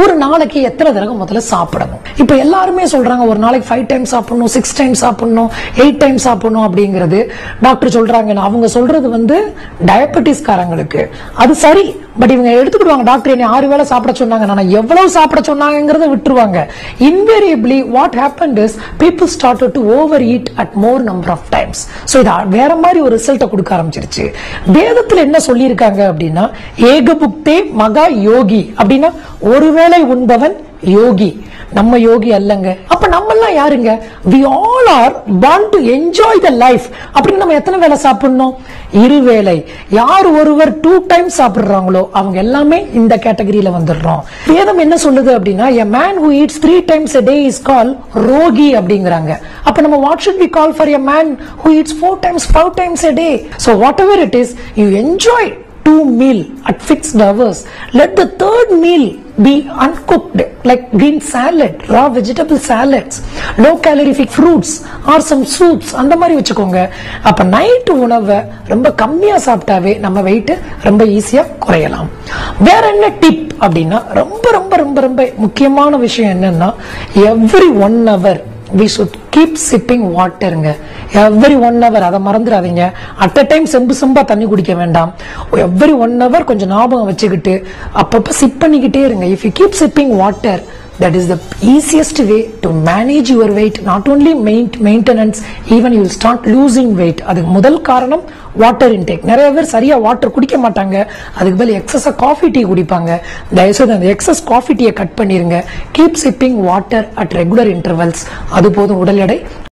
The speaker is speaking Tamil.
ஒரு நாளைக்கு எத்தனை தடவை முதல்ல சாப்பிடணும். இப்ப எல்லாருமே சொல்றாங்க ஒரு நாளைக்கு 5 டைம்ஸ் சாப்பிடணும், 6 டைம்ஸ் சாப்பிடணும், 8 டைம்ஸ் சாப்பிடணும் அப்படிங்கிறது டாக்டர் சொல்றாங்க. அவங்க சொல்றது வந்து டயபெட்டிஸ் காரங்களுக்கு அது சரி, பட் இவங்க எடுத்துக்கிடுவாங்க டாக்டர் என்ன 6 வேளை சாப்பிட சொன்னாங்க, நான் எவ்வளவு சாப்பிட சொன்னாங்கிறத விட்டுருவாங்க. Invariably what happened is people started to overeat at more number of times. So இது வேற மாதிரி ஒரு ரிசல்ட்டை கொடுக்க ஆரம்பிச்சிருச்சு. வேதத்துல என்ன சொல்லி இருக்காங்க அப்படின்னா ஏகபுக்தே மகா யோகி அப்படின்னா ஒருவேளை உண்பவன் யோகி. நம்ம யோகி அல்லங்க. அப்ப நம்ம எல்லாம் யாருங்க? we all are born to enjoy the life. அப்படி நம்ம எத்தனை வேளை சாப்பிடணும்? 2 வேளை. யார் ஒருவர் 2 டைம்ஸ் சாப்பிடுறாங்களோ அவங்க எல்லாமே இந்த கேட்டகரியில வந்துடுறோம். வேதம் என்ன சொல்லுது அப்படின்னா a man who eats 3 times a day is called ரோகி அப்படிங்கறாங்க. அப்ப நம்ம what should we call for a man who eats 4 times 5 times a day? So whatever it is, you enjoy 2 meal at fixed hours. Let the 3rd meal be uncooked, like green salad, raw vegetable salads, low calorific fruits or some soups அந்த மாதிரி வச்சுக்கோங்க. அப்ப நைட் உணவை ரொம்ப கம்மியா சாப்பிட்டாவே நம்ம வெயிட் ரொம்ப ஈஸியா குறையலாம். வேற என்ன டிப் அப்படின்னா ரொம்ப ரொம்ப ரொம்ப ரொம்ப முக்கியமான விஷயம் என்னன்னா every 1 hour we should keep sipping waterங்க. every 1 hour அதை மறந்துடாதீங்க. at a time செம்பா தண்ணி குடிக்க வேண்டாம். every 1 hour கொஞ்சம் ஞாபகம் வச்சுக்கிட்டு அப்பப்ப சிப் பண்ணிக்கிட்டே இருங்க. if you keep sipping water, that is the easiest way to manage your weight. Not only maintenance, even you will start losing weight. அதுக்கு முதல் காரணம் வாட்டர் இன்டேக். நிறைய பேர் சரியா வாட்டர் குடிக்க மாட்டாங்க, அதுக்கு பதில் எக்ஸஸா காஃபி டீ குடிப்பாங்க. தயவுசெய்து அந்த எக்ஸஸ் காஃபி டீயை கட் பண்ணிருங்க. Keep sipping water at regular intervals. அது போதும் உடல் எடை